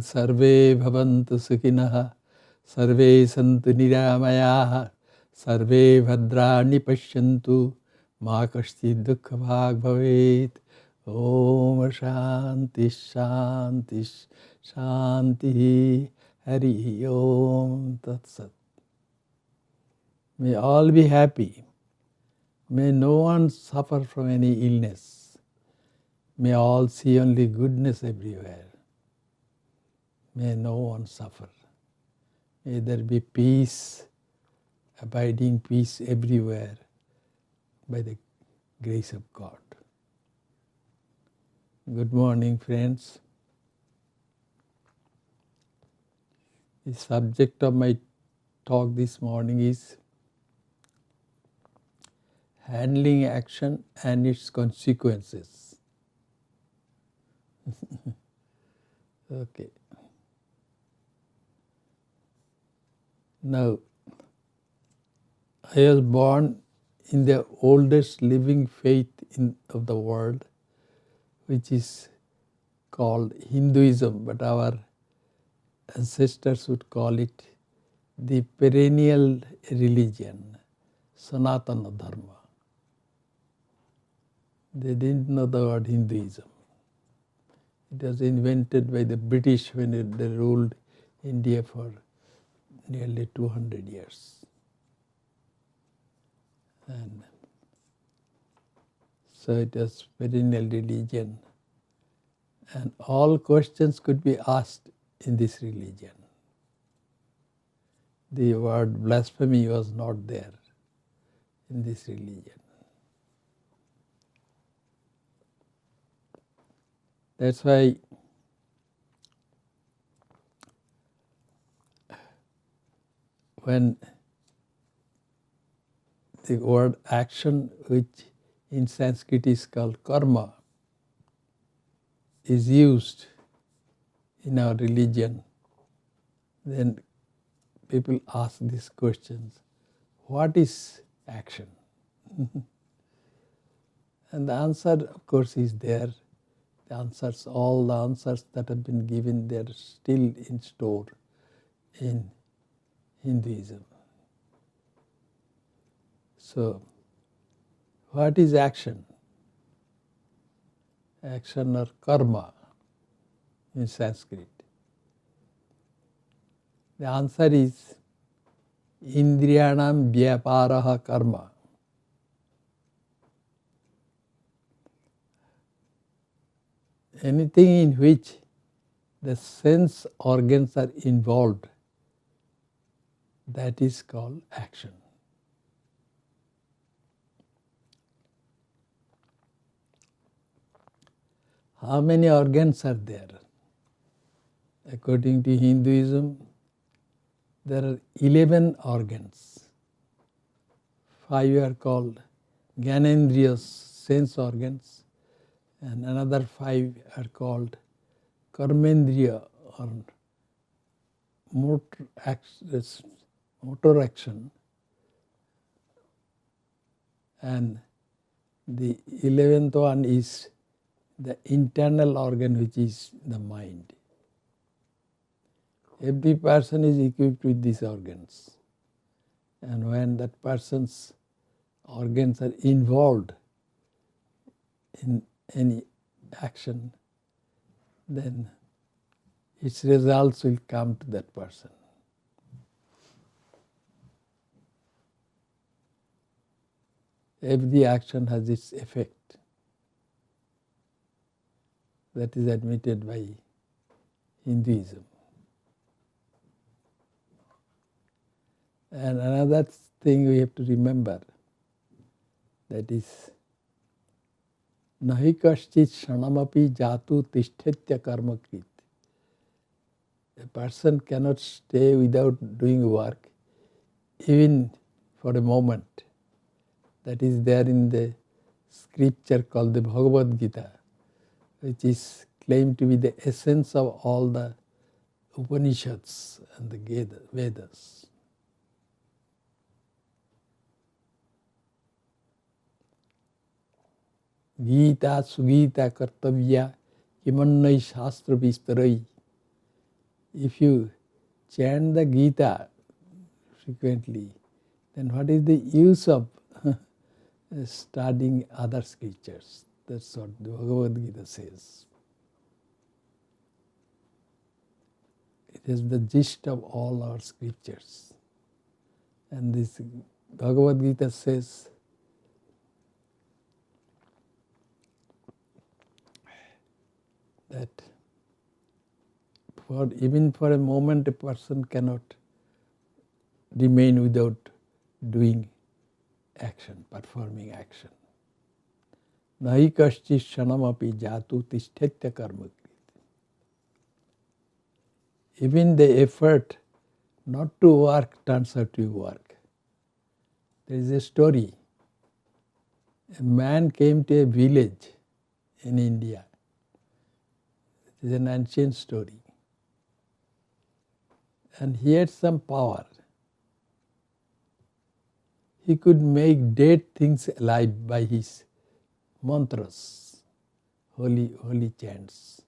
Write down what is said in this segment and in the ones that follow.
Sarve bhavantu sukhinah, sarve santu niramayah, sarve bhadrani pashyantu, ma kaschid dukkha bhag bhavet. Om Shanti Shanti Shanti. Hari Om Tat Sat. May all be happy. May no one suffer from any illness. May all see only goodness everywhere. May no one suffer. May there be peace, abiding peace everywhere by the grace of God. Good morning, friends. The subject of my talk this morning is handling action and its consequences. Okay. Now, I was born in the oldest living faith of the world, which is called Hinduism, but our ancestors would call it the perennial religion, Sanatana Dharma. They didn't know the word Hinduism. It was invented by the British when they ruled India for nearly 200 years. And so it was perennial religion. And all questions could be asked in this religion. The word blasphemy was not there in this religion. That's why when the word action, which in Sanskrit is called karma, is used in our religion, then people ask these questions. What is action? And the answer, of course, is there. All the answers that have been given, they are still in store in Hinduism. So, what is action? Action or karma in Sanskrit. The answer is Indriyanam Vyaparaha Karma. Anything in which the sense organs are involved, that is called action. How many organs are there? According to Hinduism, there are 11 organs. 5 are called Gyanendriyas, sense organs, and another 5 are called Karmendriya or motor action, and the 11th one is the internal organ, which is the mind. Every person is equipped with these organs, and when that person's organs are involved in any action, then its results will come to that person. Every action has its effect. That is admitted by Hinduism. And another thing we have to remember, that is Nahi kaschit shanamapi jatu tishthetya karmakrit. A person cannot stay without doing work, even for a moment. That is there in the scripture called the Bhagavad Gita, which is claimed to be the essence of all the Upanishads and the Vedas. Gita sugita kartavya kimannai shastra vistarai if you chant the Gita frequently, then what is the use of studying other scriptures? That's what the Bhagavad Gita says. It is the gist of all our scriptures. And this Bhagavad Gita says that even for a moment a person cannot remain without doing action, performing action. Nahi kaschit shanamapi jatu tishtetya karma. Even the effort not to work turns out to work. There is a story. A man came to a village in India. It is an ancient story. And he had some power. He could make dead things alive by his mantras, holy chants.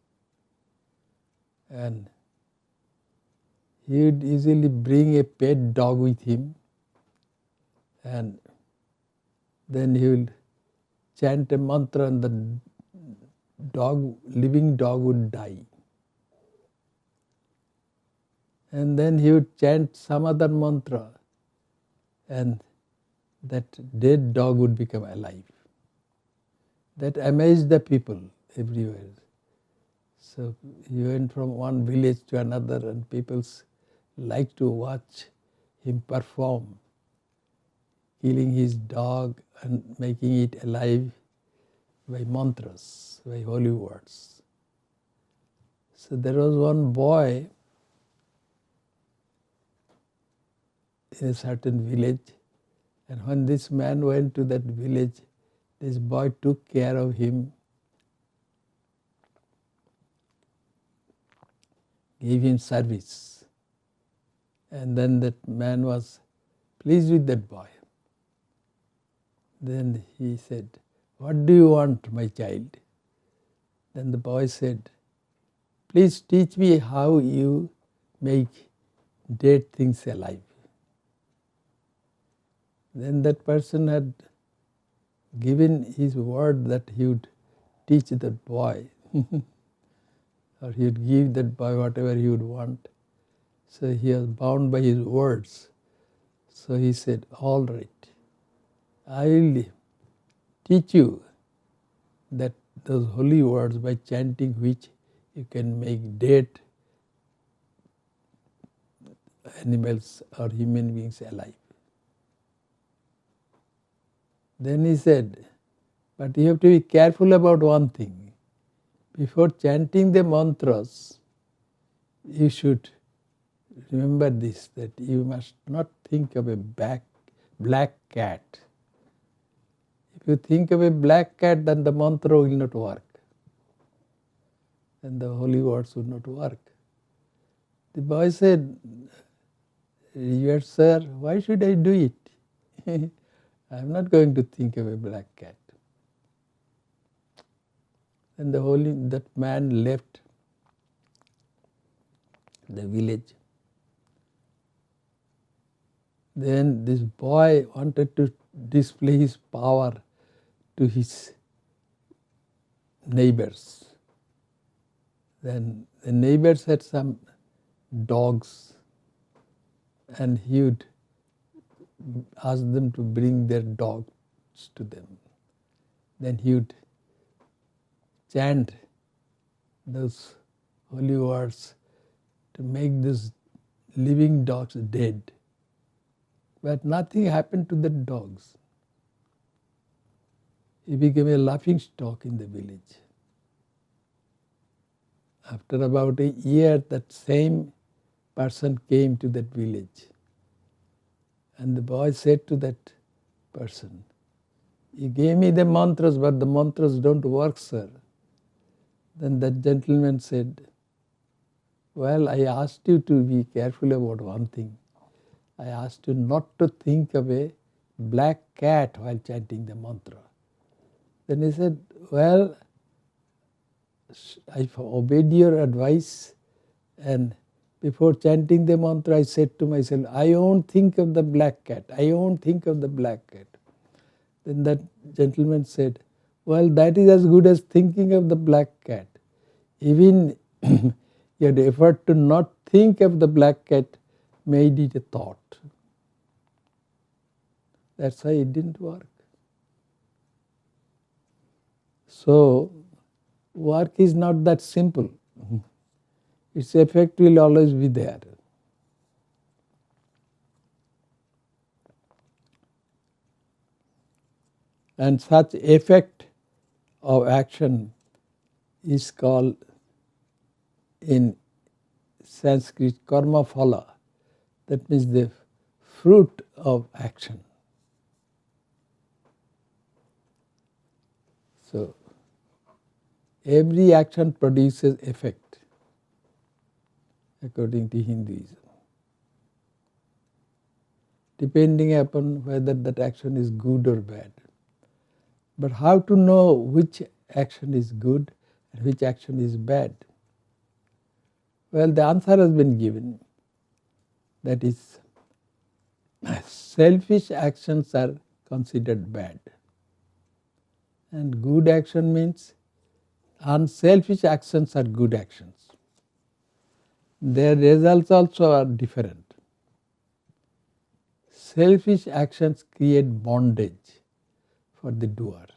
And he would usually bring a pet dog with him, and then he would chant a mantra and the living dog would die. And then he would chant some other mantra and that dead dog would become alive. That amazed the people everywhere. So he went from one village to another and people liked to watch him perform, killing his dog and making it alive by mantras, by holy words. So there was one boy in a certain village, and when this man went to that village, this boy took care of him, gave him service, and then that man was pleased with that boy. Then he said, "What do you want, my child?" Then the boy said, "Please teach me how you make dead things alive." Then that person had given his word that he would teach that boy or he would give that boy whatever he would want. So he was bound by his words. So he said, "All right, I will teach you that those holy words by chanting which you can make dead animals or human beings alive." Then he said, "But you have to be careful about one thing. Before chanting the mantras, you should remember this, that you must not think of a black cat. If you think of a black cat, then the mantra will not work. Then the holy words would not work." The boy said, "Yes, sir, why should I do it? I am not going to think of a black cat." And that man left the village. Then this boy wanted to display his power to his neighbors. Then the neighbors had some dogs, and he would ask them to bring their dogs to them. Then he would chant those holy words to make these living dogs dead. But nothing happened to the dogs. He became a laughing stock in the village. After about a year, that same person came to that village. And the boy said to that person, "You gave me the mantras, but the mantras don't work, sir." Then that gentleman said, "Well, I asked you to be careful about one thing. I asked you not to think of a black cat while chanting the mantra." Then he said, "Well, I obeyed your advice and Before chanting the mantra, I said to myself, I won't think of the black cat. I won't think of the black cat. Then that gentleman said, well, that is as good as thinking of the black cat. Even your effort to not think of the black cat made it a thought. That's why it didn't work. So, work is not that simple. Its effect will always be there. And such effect of action is called in Sanskrit karma phala. That means the fruit of action. So, every action produces effect, according to Hinduism, depending upon whether that action is good or bad. But how to know which action is good and which action is bad? Well, the answer has been given. That is, selfish actions are considered bad. And good action means unselfish actions are good actions. Their results also are different. Selfish actions create bondage for the doer.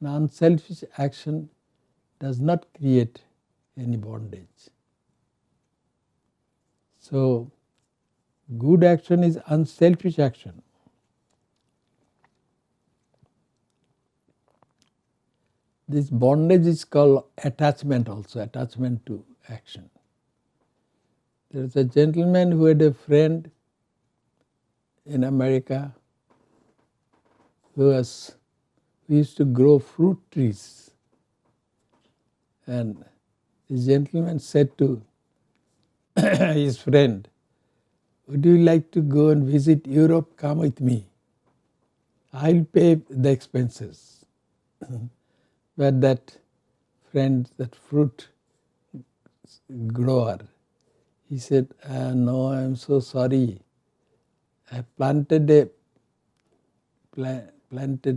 An unselfish action does not create any bondage. So, good action is unselfish action. This bondage is called attachment also, attachment to action. There is a gentleman who had a friend in America who used to grow fruit trees. And this gentleman said to his friend, would you like to go and visit Europe? Come with me. I'll pay the expenses. But that friend, that fruit grower, he said, no, I'm so sorry. I planted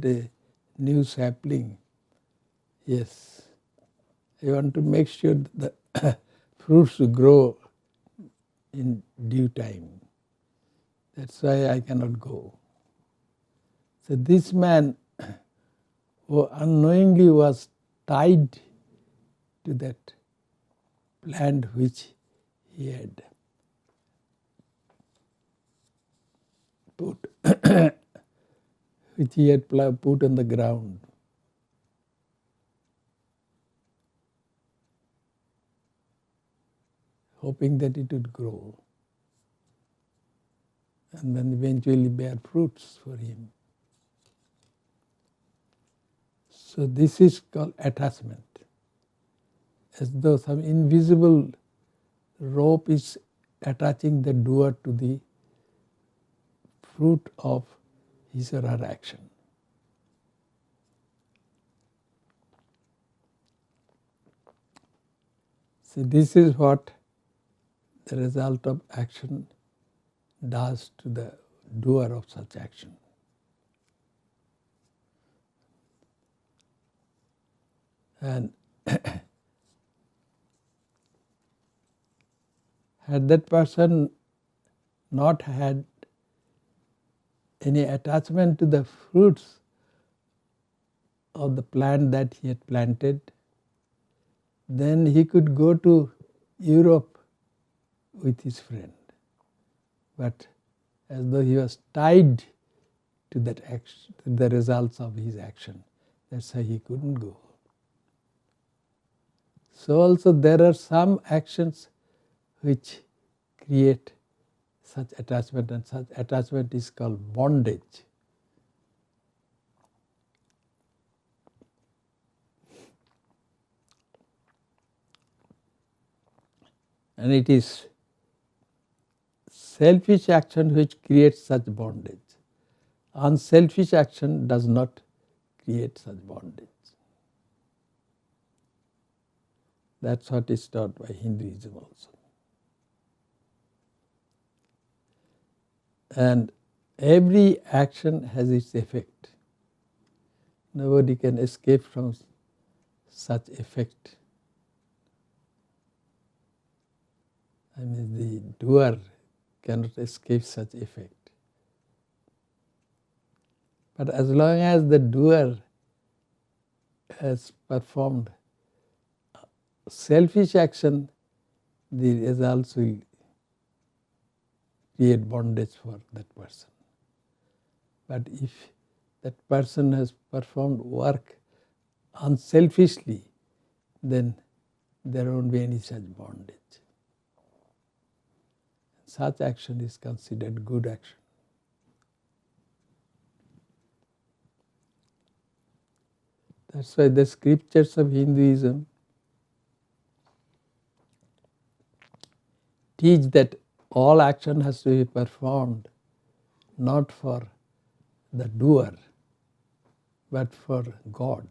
a new sapling. Yes, I want to make sure that the fruits grow in due time. That's why I cannot go. So this man, who unknowingly was tied to that plant which he had put put on the ground. Hoping that it would grow and then eventually bear fruits for him. So this is called attachment, as though some invisible rope is attaching the doer to the fruit of his or her action. So this is what the result of action does to the doer of such action. And had that person not had any attachment to the fruits of the plant that he had planted, then he could go to Europe with his friend. But as though he was tied to that action, to the results of his action, that's why he couldn't go. So also there are some actions which create such attachment, and such attachment is called bondage. And it is selfish action which creates such bondage. Unselfish action does not create such bondage. That's what is taught by Hinduism also. And every action has its effect. Nobody can escape from such effect. I mean, the doer cannot escape such effect. But as long as the doer has performed selfish action, the results will create bondage for that person. But if that person has performed work unselfishly, then there won't be any such bondage. Such action is considered good action. That's why the scriptures of Hinduism teach that all action has to be performed not for the doer, but for God.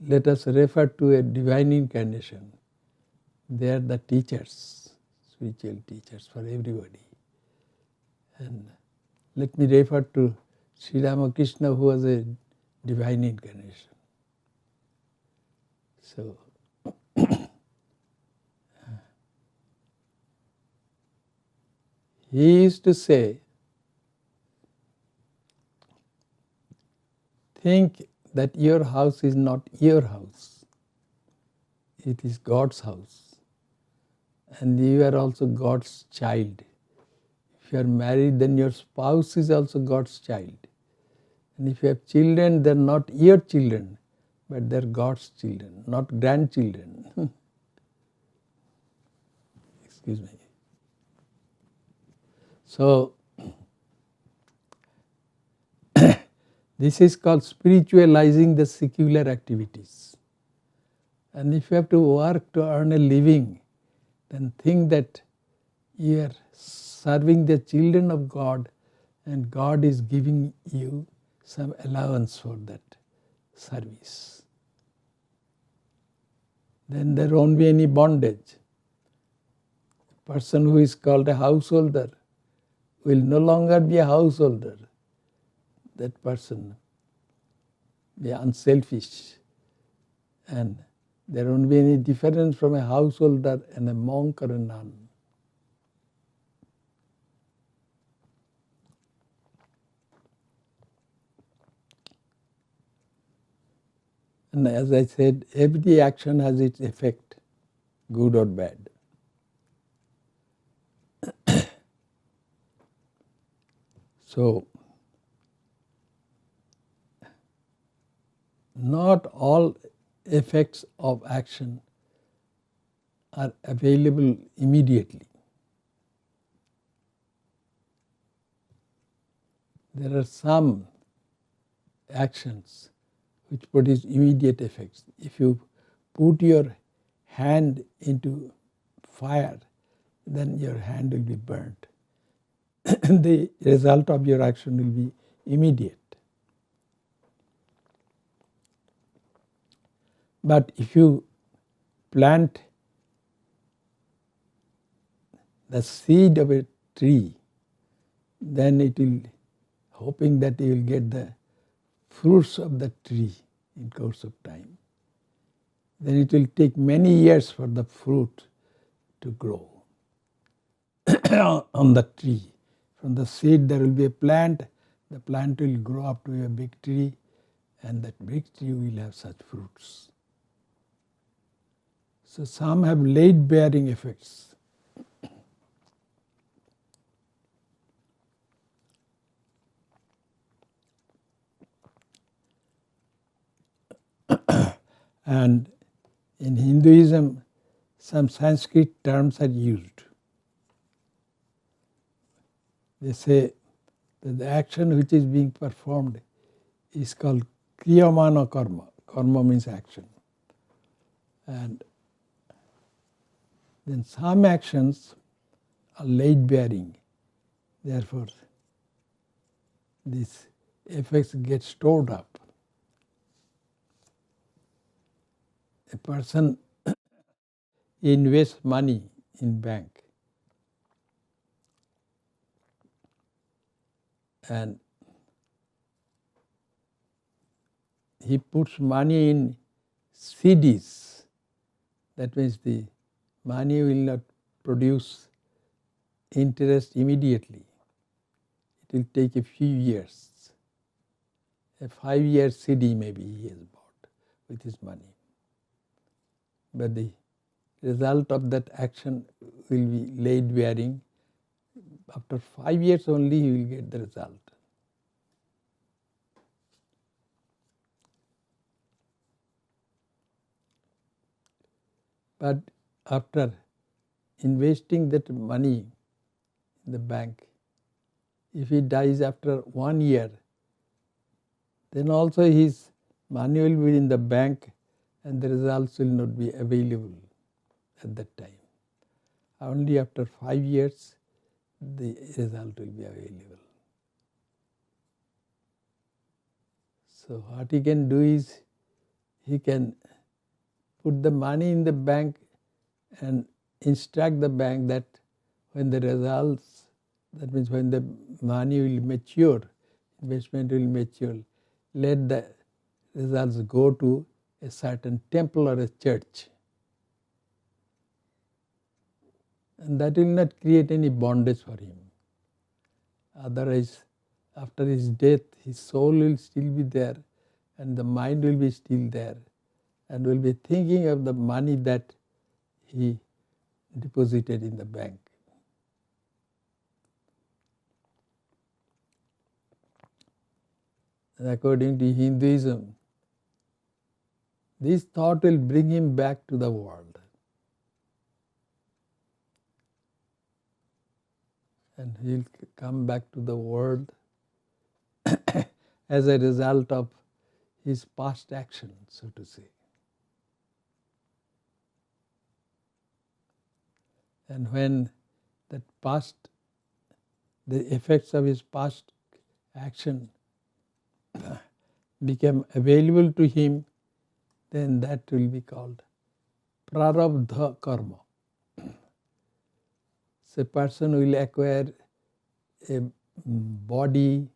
Let us refer to a divine incarnation. They are the teachers, spiritual teachers for everybody. And let me refer to Sri Ramakrishna, who was a divine incarnation. So, he used to say, think that your house is not your house. It is God's house. And you are also God's child. If you are married, then your spouse is also God's child. And if you have children, they are not your children, but they are God's children, not grandchildren. Excuse me. So, this is called spiritualizing the secular activities. And if you have to work to earn a living, then think that you are serving the children of God and God is giving you some allowance for that service. Then there won't be any bondage. A person who is called a householder will no longer be a householder. That person be unselfish, and there won't be any difference from a householder and a monk or a nun. And as I said, every action has its effect, good or bad. So, not all effects of action are available immediately. There are some actions which produce immediate effects. If you put your hand into fire, then your hand will be burnt. The result of your action will be immediate. But if you plant the seed of a tree, then it will, hoping that you will get the fruits of the tree in course of time. Then it will take many years for the fruit to grow on the tree. From the seed there will be a plant, the plant will grow up to a big tree, and that big tree will have such fruits. So some have late bearing effects. And in Hinduism, some Sanskrit terms are used. They say that the action which is being performed is called kriyamana karma. Karma means action. And then some actions are late bearing. Therefore, these effects get stored up. A person invests money in bank, and he puts money in CDs. That means the money will not produce interest immediately. It will take a few years. A 5-year CD maybe he has bought with his money. But the result of that action will be laid bearing. After 5 years only he will get the result. But after investing that money in the bank, if he dies after 1 year, then also his money will be in the bank and the results will not be available at that time. Only after 5 years the result will be available. So what he can do is he can put the money in the bank and instruct the bank that when the results, that means when the money will mature, investment will mature, let the results go to a certain temple or a church. And that will not create any bondage for him. Otherwise, after his death, his soul will still be there and the mind will be still there and will be thinking of the money that he deposited in the bank. And according to Hinduism, this thought will bring him back to the world. And he will come back to the world as a result of his past action, so to say. And when that the effects of his past action become available to him, then that will be called Prarabdha Karma. So a person will acquire a body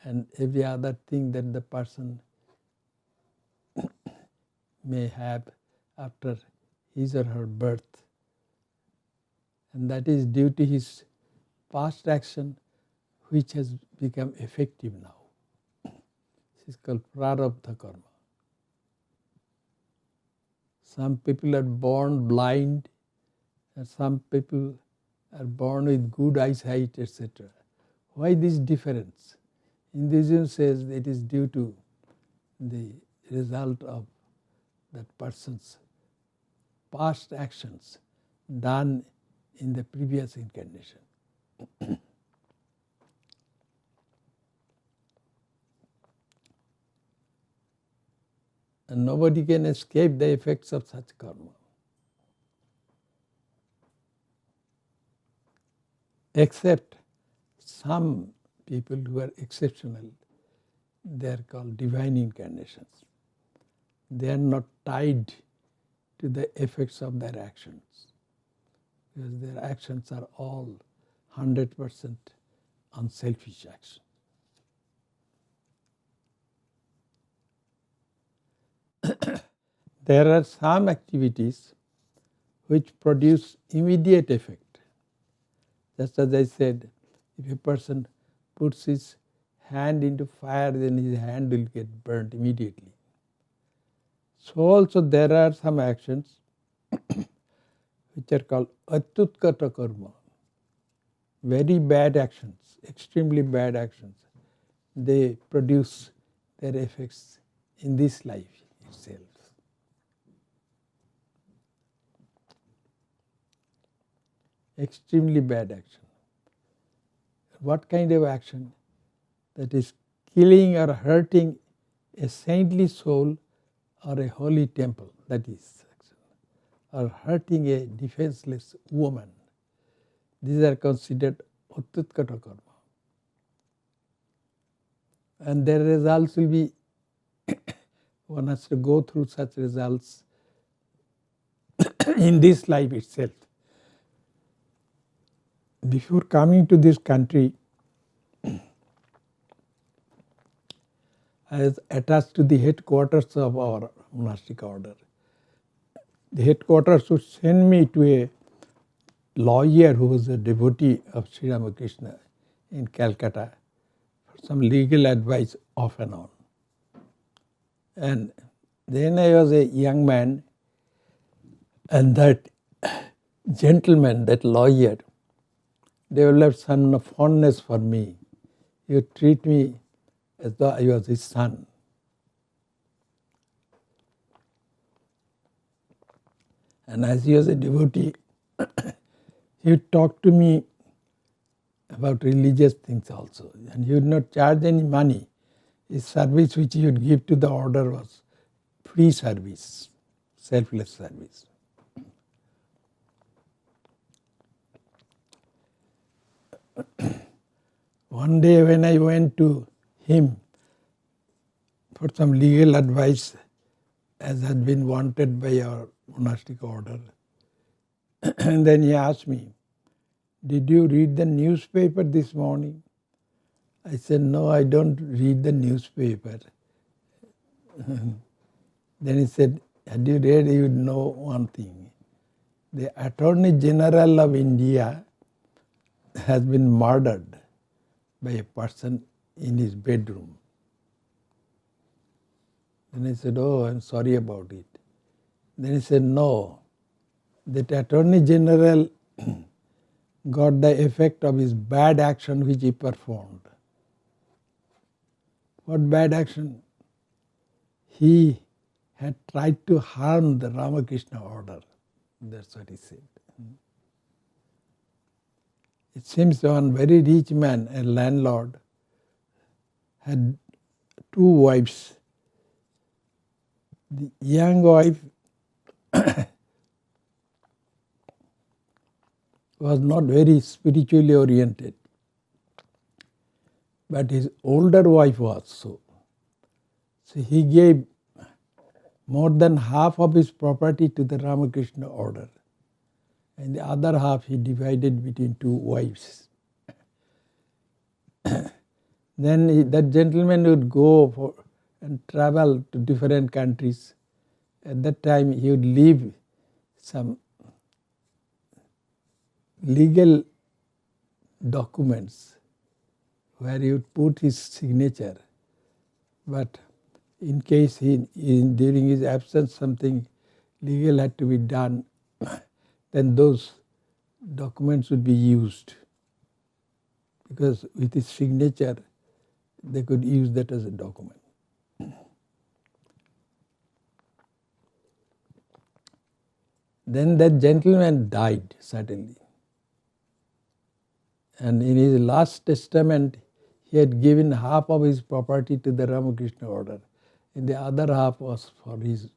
and every other thing that the person may have after his or her birth. And that is due to his past action which has become effective now. This is called Prarabdha Karma. Some people are born blind and some people are born with good eyesight, etc. Why this difference? Hinduism says it is due to the result of that person's past actions done in the previous incarnation. And nobody can escape the effects of such karma. Except some people who are exceptional, they are called divine incarnations. They are not tied to the effects of their actions, because their actions are all 100% unselfish action. There are some activities which produce immediate effect. Just as I said, if a person puts his hand into fire, then his hand will get burnt immediately. So also there are some actions which are called Untitled Karma, very bad actions, extremely bad actions. They produce their effects in this life itself. Extremely bad action. What kind of action? That is killing or hurting a saintly soul or a holy temple, that is action. Or hurting a defenseless woman. These are considered Untitled Karma. And their results will be, one has to go through such results in this life itself. Before coming to this country, I was attached to the headquarters of our monastic order. The headquarters would send me to a lawyer who was a devotee of Sri Ramakrishna in Calcutta for some legal advice off and on. And then I was a young man, and that gentleman, that lawyer, developed some fondness for me. He would treat me as though I was his son. And as he was a devotee, he would talk to me about religious things also. And he would not charge any money. His service which he would give to the order was free service, selfless service. One day when I went to him for some legal advice, as had been wanted by our monastic order, and then he asked me, "Did you read the newspaper this morning?" I said, "No, I don't read the newspaper." Then he said, "Had you read, you would know one thing. The Attorney General of India has been murdered by a person in his bedroom." Then I said, "Oh, I'm sorry about it." Then he said, "No, that Attorney General got the effect of his bad action which he performed." What bad action? He had tried to harm the Ramakrishna Order. That's what he said. It seems one very rich man, a landlord, had two wives. The young wife was not very spiritually oriented, but his older wife was so. So he gave more than half of his property to the Ramakrishna Order, and the other half he divided between two wives. Then that gentleman would go and travel to different countries. At that time he would leave some legal documents where he would put his signature, but in case during his absence something legal had to be done, then those documents would be used, because with his signature they could use that as a document. Then that gentleman died suddenly, and in his last testament he had given half of his property to the Ramakrishna Order, and the other half was for his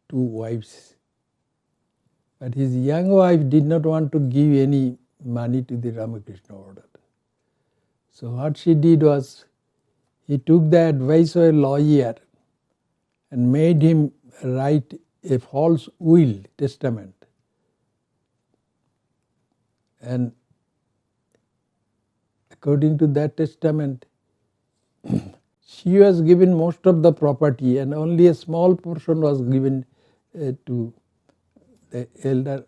two wives. But his young wife did not want to give any money to the Ramakrishna Order. So what she did was, he took the advice of a lawyer and made him write a false will, testament. And according to that testament, she was given most of the property and only a small portion was given to the elder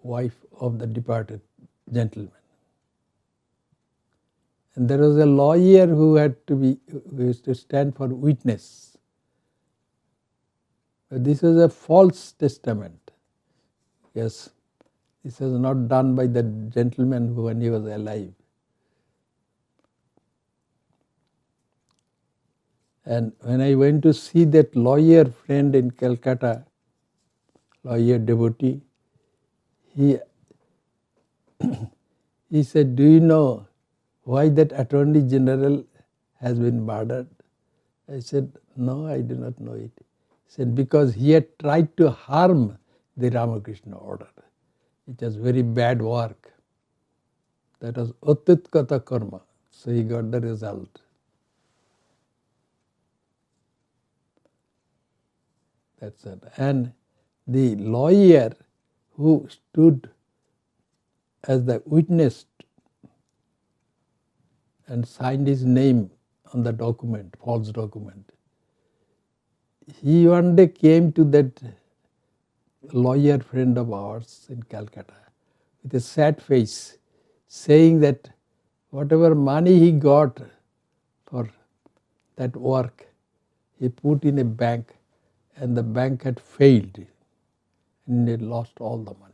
wife of the departed gentleman. And there was a lawyer who used to stand for witness. But this was a false testament. Yes, this was not done by the gentleman when he was alive. And when I went to see that lawyer friend in Calcutta, lawyer devotee, he said, "Do you know why that Attorney General has been murdered?" I said, "No, I do not know it." He said, "Because he had tried to harm the Ramakrishna Order. It was very bad work. That was Untitled Karma." So he got the result. That's it. And the lawyer who stood as the witness and signed his name on the document, false document. He one day came to that lawyer friend of ours in Calcutta with a sad face, saying that whatever money he got for that work, he put in a bank, and the bank had failed and he lost all the money.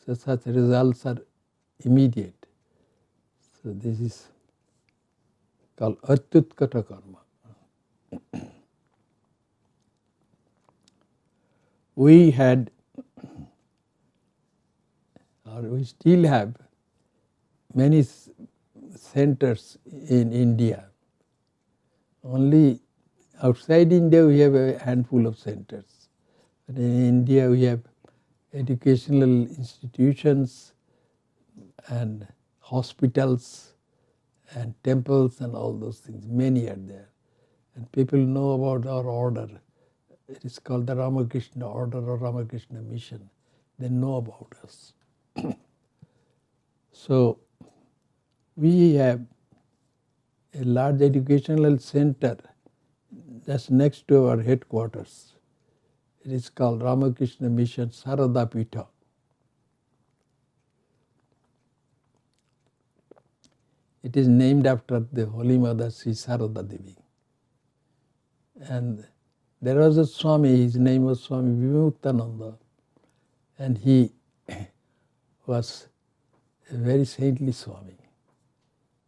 So such results are immediate. So this is called Untitled Karma. We had, or we still have, many centers in India. Only outside India we have a handful of centers. But in India we have educational institutions and hospitals and temples and all those things. Many are there. And people know about our order. It is called the Ramakrishna Order or Ramakrishna Mission. They know about us. So we have a large educational center just next to our headquarters. It is called Ramakrishna Mission Sarada Pitha. It is named after the Holy Mother Sri Sarada Devi. And there was a Swami, his name was Swami Bhaskarananda, and he was a very saintly Swami.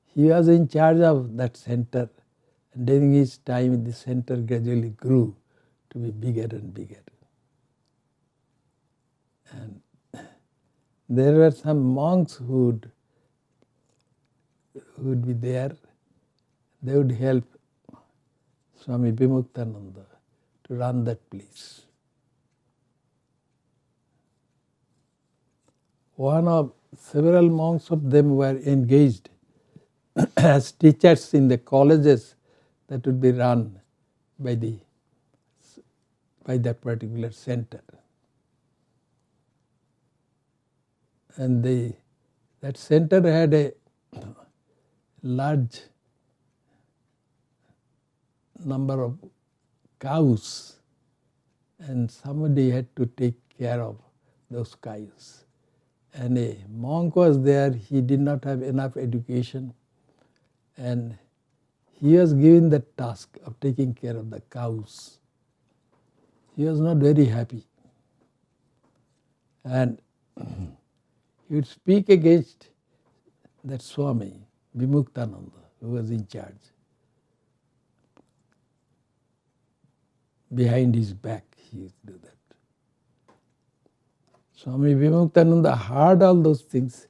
He was in charge of that center, and during his time the center gradually grew to be bigger and bigger. And there were some monks who would be there. They would help Swami Bhaskarananda to run that place. Several monks of them were engaged as teachers in the colleges that would be run by that particular center. And that center had a large number of cows, and somebody had to take care of those cows. And a monk was there, he did not have enough education, and he was given the task of taking care of the cows. He was not very happy. And he would speak against that Swami, Bhaskarananda, who was in charge. Behind his back he used to do that. Swami Bhaskarananda heard all those things,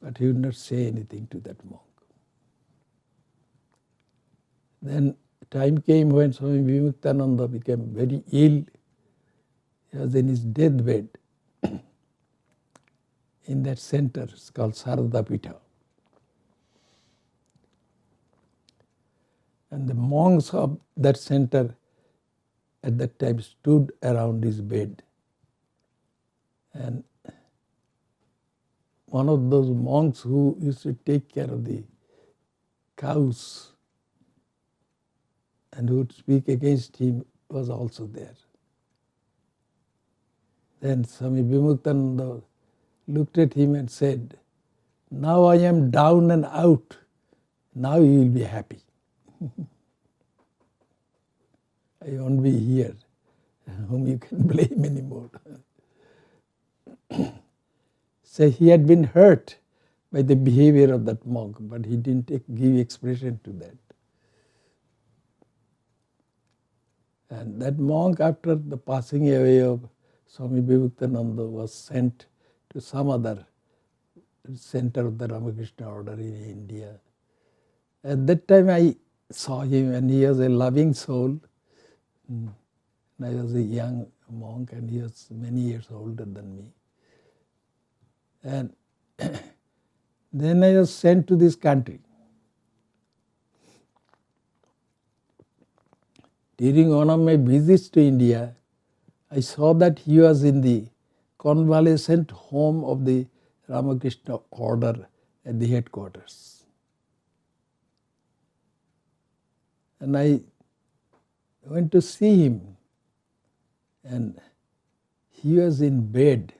but he would not say anything to that monk. Then time came when Swami Bhaskarananda became very ill. He was in his deathbed in that center. It's called Sarada Pitha. And the monks of that center at that time stood around his bed. And one of those monks who used to take care of the cows and who would speak against him was also there. Then Swami Bhaskarananda looked at him and said, "Now I am down and out. Now you will be happy. I won't be here, whom you can blame anymore." So he had been hurt by the behavior of that monk, but he didn't give expression to that. And that monk, after the passing away of Swami Bhaskarananda, was sent to some other center of the Ramakrishna Order in India. At that time I saw him, and he was a loving soul. And I was a young monk, and he was many years older than me. And then I was sent to this country. During one of my visits to India, I saw that he was in the convalescent home of the Ramakrishna Order at the headquarters. And I went to see him, and he was in bed,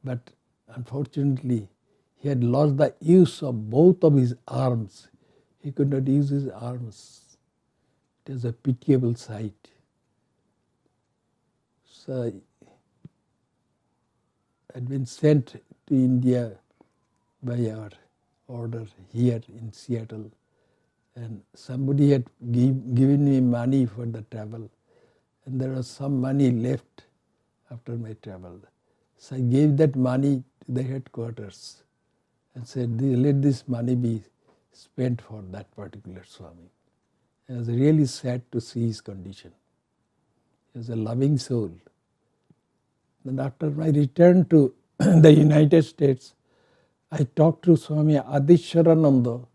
but unfortunately he had lost the use of both of his arms. He could not use his arms. It was a pitiable sight. So I had been sent to India by our order here in Seattle, and somebody had given me money for the travel, and there was some money left after my travel. So I gave that money to the headquarters and said, let this money be spent for that particular Swami. I was really sad to see his condition. He was a loving soul. Then after my return to the United States, I talked to Swami Adisharananda,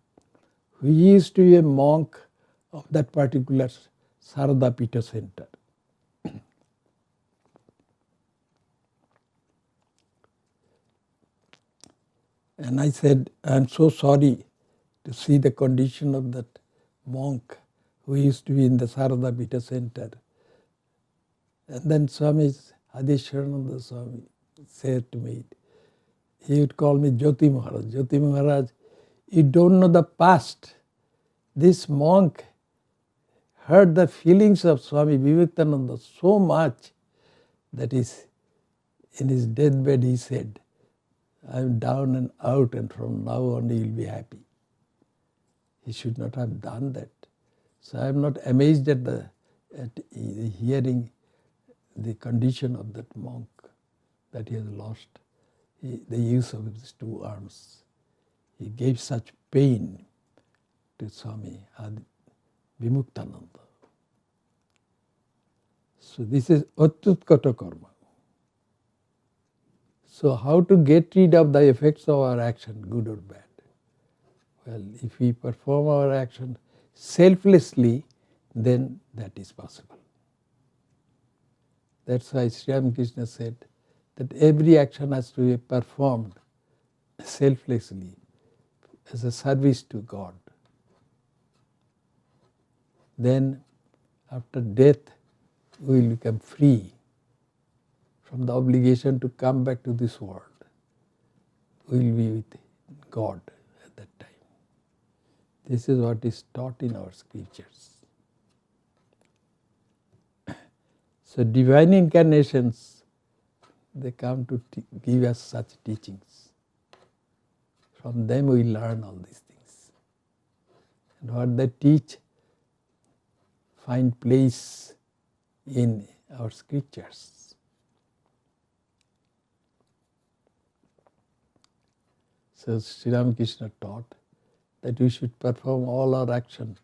who used to be a monk of that particular Sarada Pita center. And I said, I'm so sorry to see the condition of that monk who used to be in the Sarada Pita center. And then Swami Adisharananda Swami said to me, he would call me Jyoti Maharaj. Jyoti Maharaj, you don't know the past. This monk heard the feelings of Swami Vivekananda so much that in his deathbed he said, I'm down and out, and from now on he will be happy. He should not have done that. So I am not amazed at hearing the condition of that monk, that he has lost the use of his two arms. He gave such pain to Swami Vimuktananda. So this is Uttutkato Karma. So how to get rid of the effects of our action, good or bad? Well, if we perform our action selflessly, then that is possible. That's why Sri Ramakrishna said that every action has to be performed selflessly as a service to God. Then after death we will become free from the obligation to come back to this world. We will be with God at that time. This is what is taught in our scriptures. So divine incarnations, they come to give us such teachings. From them we learn all these things. And what they teach find place in our scriptures. So Sri Ramakrishna taught that we should perform all our action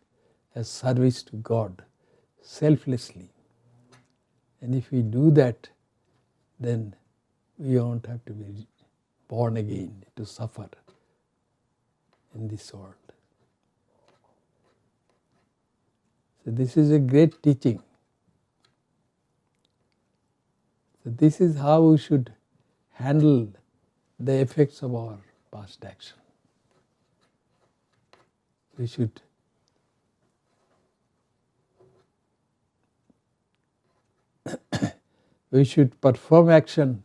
as service to God, selflessly. And if we do that, then we won't have to be born again to suffer in this world. So this is a great teaching. So this is how we should handle the effects of our past action. We should perform action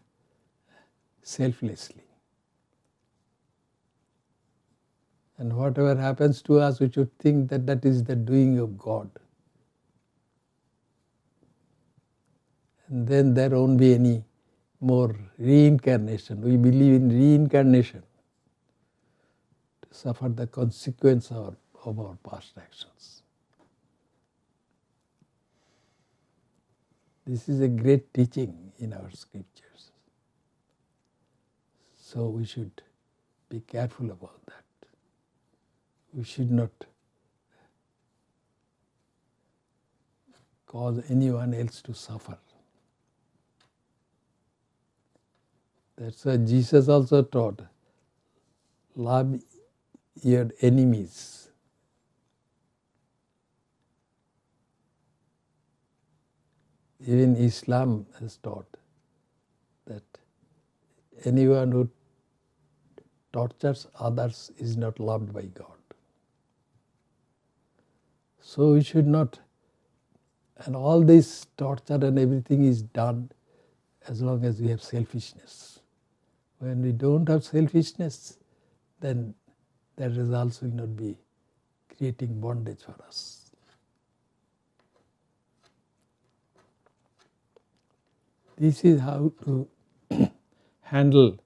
selflessly. And whatever happens to us, we should think that that is the doing of God. And then there won't be any more reincarnation. We believe in reincarnation to suffer the consequence of our past actions. This is a great teaching in our scriptures. So we should be careful about that. We should not cause anyone else to suffer. That's why Jesus also taught, love your enemies. Even Islam has taught that anyone who tortures others is not loved by God. So we should not, and all this torture and everything is done as long as we have selfishness. When we don't have selfishness, then that results will not be creating bondage for us. This is how to handle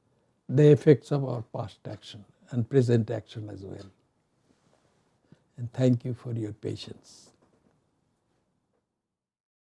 the effects of our past action and present action as well. And thank you for your patience.